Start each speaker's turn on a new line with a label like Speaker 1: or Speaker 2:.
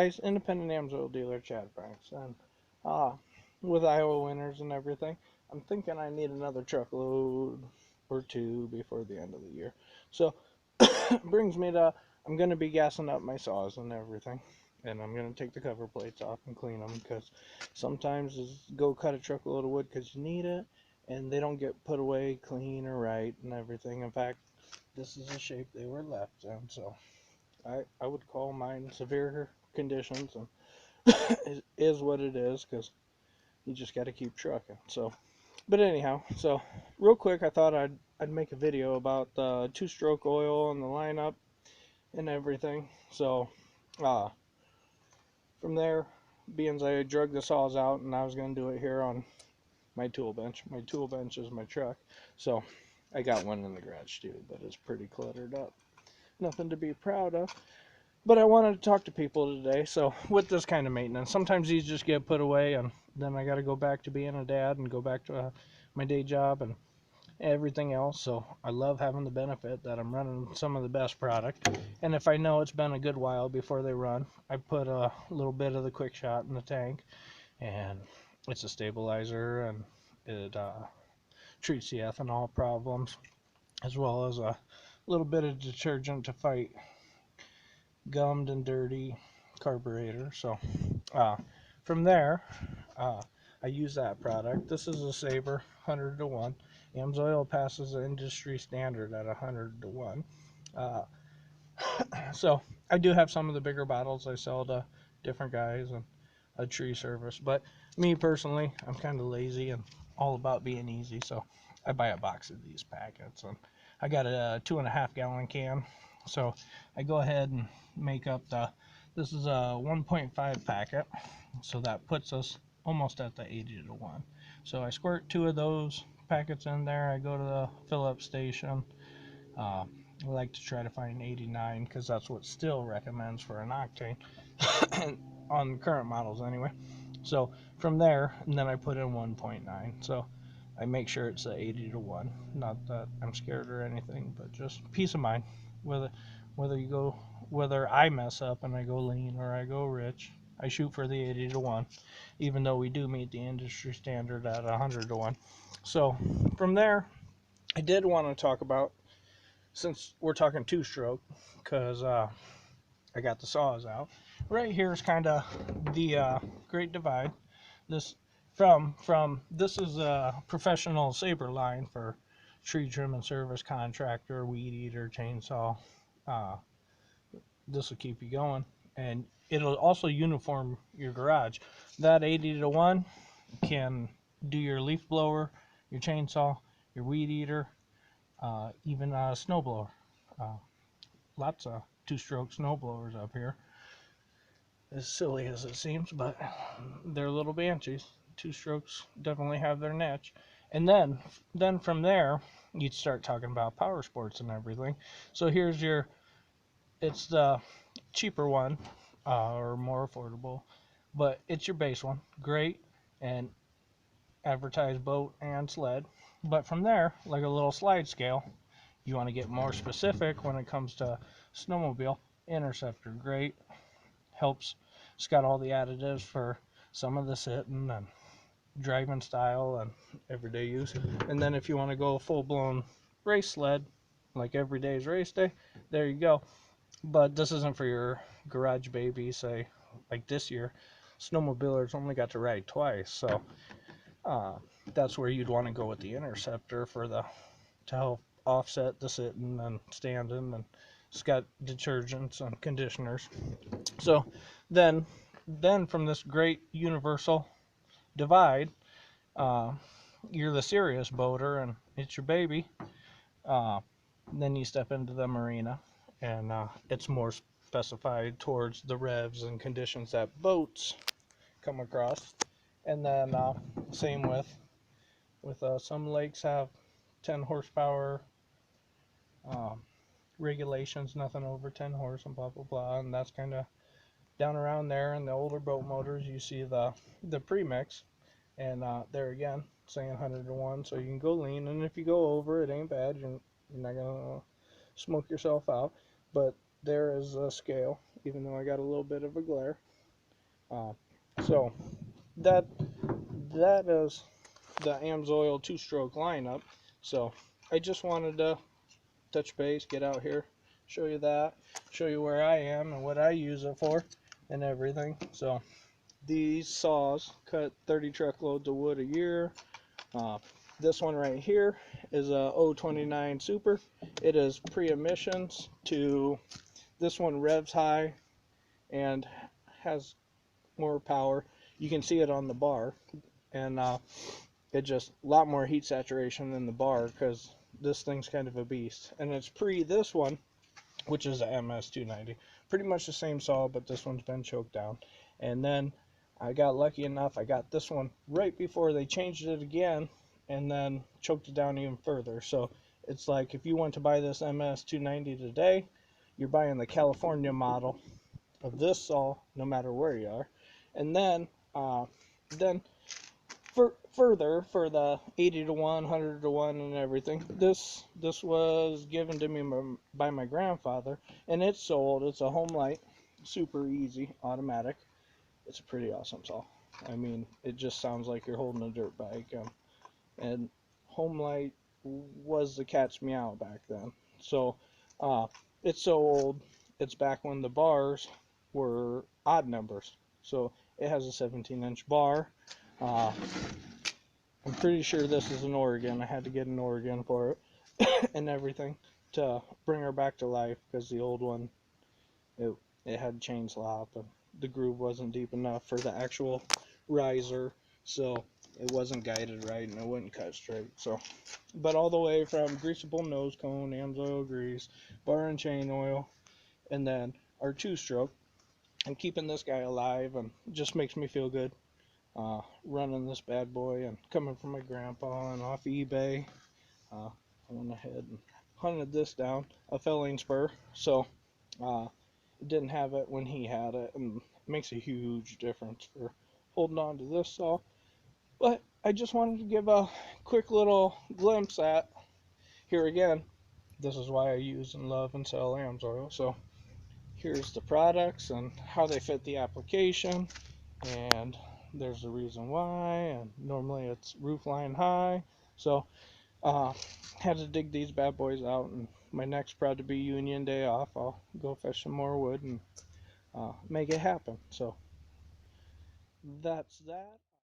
Speaker 1: Guys, independent Amsoil dealer Chad Franks, and uh, with Iowa winters and everything, I'm thinking I need another truckload or two before the end of the year. So brings me to I'm gonna be gassing up my saws and everything, and I'm gonna take the cover plates off and clean them because sometimes go cut a truckload of wood because you need it, and they don't get put away clean or right and everything. In fact, this is the shape they were left in, so I would call mine severe conditions, and is what it is because you just got to keep trucking. So, but anyhow, so real quick, I thought I'd make a video about the two-stroke oil and the lineup and everything. So, uh, from there, being I drug the saws out, and I was gonna do it here on my tool bench. My tool bench is my truck, so I got one in the garage too, but it's pretty cluttered up. Nothing to be proud of. But I wanted to talk to people today. So with this kind of maintenance, sometimes these just get put away, and then I got to go back to being a dad and go back to my day job and everything else. So I love having the benefit that I'm running some of the best product. And if I know it's been a good while before they run, I put a little bit of the quick shot in the tank, and it's a stabilizer, and it treats the ethanol problems, as well as a little bit of detergent to fight gummed and dirty carburetor. So from there, uh, I use that product. This is a Saber 100 to 1. Amsoil passes the industry standard at 100 to 1. Uh, so I do have some of the bigger bottles I sell to different guys and a tree service. But me personally, I'm kind of lazy and all about being easy. So I buy a box of these packets, and I got a 2.5 gallon can. So I go ahead and make up this is a 1.5 packet. So that puts us almost at the 80 to 1. So I squirt 2 of those packets in there. I go to the fill up station. I like to try to find 89 because that's what still recommends for an octane on current models anyway. So from there, and then I put in 1.9. So I make sure it's a 80 to 1. Not that I'm scared or anything, but just peace of mind. Whether you go whether I mess up and I go lean or I go rich, I shoot for the 80 to 1, even though we do meet the industry standard at 100 to 1. So from there, I did want to talk about, since we're talking two-stroke, because I got the saws out. Right here is kind of the Great Divide. This this is a professional Saber line for tree trim and service contractor, weed eater, chainsaw. Uh, this will keep you going, and it'll also uniform your garage. That 80 to 1 can do your leaf blower, your chainsaw, your weed eater, even a snowblower. Uh, Lots of two-stroke snowblowers up here, as silly as it seems, but they're little banshees. Two strokes definitely have their niche. And then from there, you'd start talking about power sports and everything. So here's it's the cheaper one, or more affordable, but it's your base one. Great, and advertised boat and sled. But from there, like a little slide scale, you want to get more specific when it comes to snowmobile. Interceptor, great, helps. It's got all the additives for some of the sitting and driving style and everyday use. And then if you want to go full-blown race sled, like every day's race day, there you go. But this isn't for your garage baby, say, like this year. Snowmobilers only got to ride twice, so uh, that's where you'd want to go with the Interceptor to help offset the sitting and standing, and it's got detergents and conditioners. So then from this great universal divide, uh, you're the serious boater and it's your baby. Uh, then you step into the marina, and it's more specified towards the revs and conditions that boats come across. And then same with some lakes have 10 horsepower regulations, nothing over 10 horse and blah blah blah, and that's kind of down around there. And the older boat motors, you see the premix, and there again saying 100 to 1, so you can go lean, and if you go over, it ain't bad. You're not gonna smoke yourself out. But there is a scale, even though I got a little bit of a glare. Uh, so that that is the Amsoil two-stroke lineup. So I just wanted to touch base, get out here, show you that, show you where I am and what I use it for, and everything. So these saws cut 30 truckloads of wood a year. Uh, this one right here is a 029 Super. It is pre-emissions to this one revs high and has more power. You can see it on the bar, and it just a lot more heat saturation than the bar because this thing's kind of a beast. And it's pre this one, which is a MS290. Pretty much the same saw, but this one's been choked down. And then I got lucky enough, I got this one right before they changed it again and then choked it down even further. So it's like if you want to buy this MS290 today, you're buying the California model of this saw no matter where you are. And then further for the 80 to 1, 100 to 1 and everything, this was given to me by my grandfather, and it's sold. It's a home light, super easy automatic. It's a pretty awesome saw. I mean, it just sounds like you're holding a dirt bike, and home light was the cat's meow back then. So uh, it's so old, it's back when the bars were odd numbers. So it has a 17-inch bar. uh, I'm pretty sure this is an Oregon. I had to get an Oregon for it and everything to bring her back to life because the old one, it, it had chain slop and the groove wasn't deep enough for the actual riser, so it wasn't guided right and it wouldn't cut straight. So, but all the way from greasable nose cone, Amsoil grease, bar and chain oil, and then our two-stroke, and keeping this guy alive and just makes me feel good. Running this bad boy and coming from my grandpa and off eBay. I went ahead and hunted this down, a felling spur. So uh, didn't have it when he had it, and it makes a huge difference for holding on to this saw. But I just wanted to give a quick little glimpse at here again. This is why I use and love and sell Amsoil. So here's the products and how they fit the application, and there's a reason why, and normally it's roof line high. So uh, had to dig these bad boys out, and my next proud to be union day off, I'll go fetch some more wood and make it happen. So that's that.